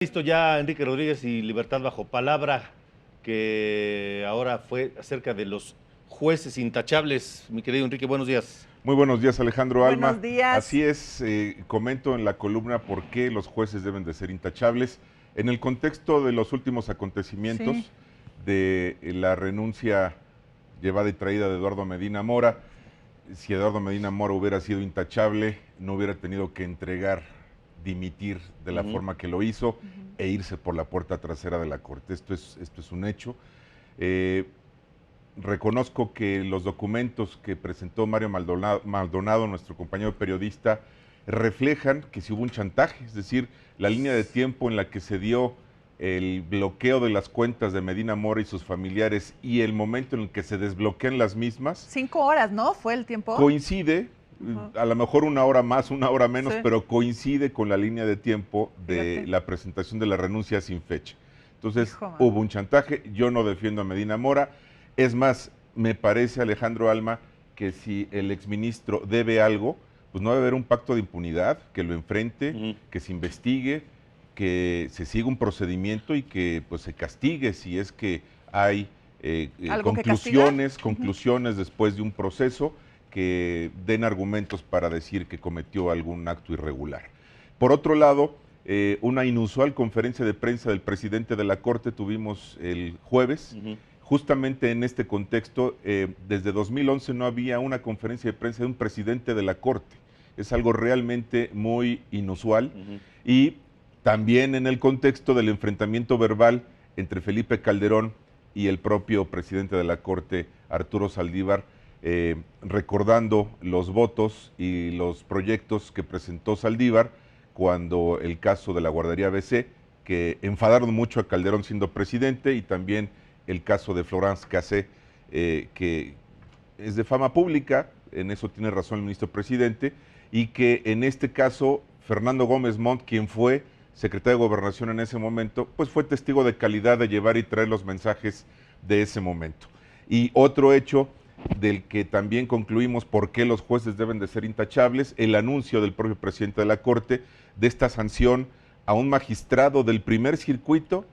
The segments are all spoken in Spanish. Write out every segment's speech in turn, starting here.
Listo ya Enrique Rodríguez y Libertad Bajo Palabra, que ahora fue acerca de los jueces intachables. Mi querido Enrique, buenos días. Muy buenos días, Alejandro Alma. Buenos días. Así es, comento en la columna por qué los jueces deben de ser intachables. En el contexto de los últimos acontecimientos, Sí. de la renuncia llevada y traída de Eduardo Medina Mora, si Eduardo Medina Mora hubiera sido intachable, no hubiera tenido que dimitir de la forma que lo hizo e irse por la puerta trasera de la Corte. Esto es un hecho. Reconozco que los documentos que presentó Mario Maldonado, nuestro compañero periodista, reflejan que sí hubo un chantaje, es decir, la línea de tiempo en la que se dio el bloqueo de las cuentas de Medina Mora y sus familiares y el momento en el que se desbloquean las mismas. 5 horas, ¿no? ¿Fue el tiempo? Coincide, a lo mejor una hora más, una hora menos, Sí. pero coincide con la línea de tiempo de Fíjate. la presentación de la renuncia sin fecha. Entonces, Hijo, mano. hubo un chantaje, yo no defiendo a Medina Mora. Es más, me parece, Alejandro Alma, que si el exministro debe algo, pues no debe haber un pacto de impunidad, que lo enfrente, que se investigue, que se siga un procedimiento y que pues se castigue si es que hay ¿Algo que castigar? conclusiones después de un proceso que den argumentos para decir que cometió algún acto irregular. Por otro lado, una inusual conferencia de prensa del presidente de la Corte tuvimos el jueves. Justamente en este contexto, desde 2011 no había una conferencia de prensa de un presidente de la Corte. Es algo realmente muy inusual. Y también en el contexto del enfrentamiento verbal entre Felipe Calderón y el propio presidente de la Corte, Arturo Saldívar, recordando los votos y los proyectos que presentó Saldívar cuando el caso de la guardería ABC, que enfadaron mucho a Calderón siendo presidente, y también el caso de Florence Cassé, que es de fama pública, en eso tiene razón el ministro presidente, y que en este caso Fernando Gómez Montt, quien fue secretario de Gobernación en ese momento, pues fue testigo de calidad de llevar y traer los mensajes de ese momento. Y otro hecho del que también concluimos por qué los jueces deben de ser intachables, el anuncio del propio presidente de la Corte de esta sanción a un magistrado del primer circuito,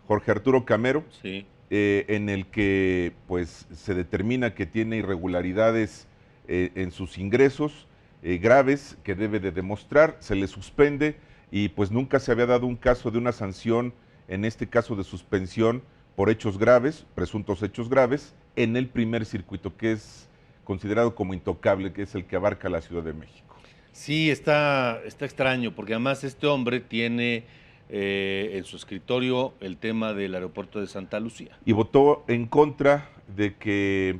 Jorge Arturo Camero, Sí. en el que pues se determina que tiene irregularidades en sus ingresos graves que debe de demostrar, se le suspende y pues nunca se había dado un caso de una sanción, en este caso de suspensión por hechos graves, presuntos hechos graves, en el primer circuito, que es considerado como intocable, que es el que abarca la Ciudad de México. Sí, está extraño, porque además este hombre tiene en su escritorio el tema del aeropuerto de Santa Lucía. Y votó en contra de que,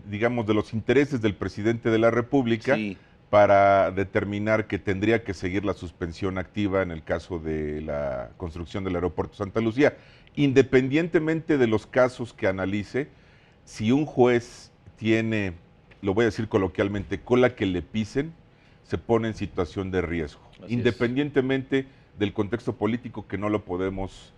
digamos, de los intereses del presidente de la República, Sí. para determinar que tendría que seguir la suspensión activa en el caso de la construcción del aeropuerto Santa Lucía. Independientemente de los casos que analice, si un juez tiene, lo voy a decir coloquialmente, cola que le pisen, se pone en situación de riesgo. Así Independientemente del contexto político, que no lo podemos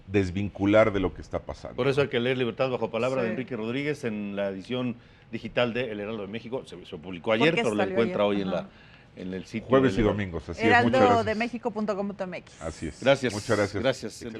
desvincular de lo que está pasando. Por eso hay que leer Libertad Bajo Palabra de Sí. Enrique Rodríguez en la edición digital de El Heraldo de México. Se publicó ayer, Porque pero la salió encuentra ayer. hoy Ajá. en el sitio. Jueves del y Heraldo. domingos, así es. Muchas gracias. Heraldodemexico.com.mx. Así es. Gracias. Muchas gracias. Gracias, Excelente. Enrique.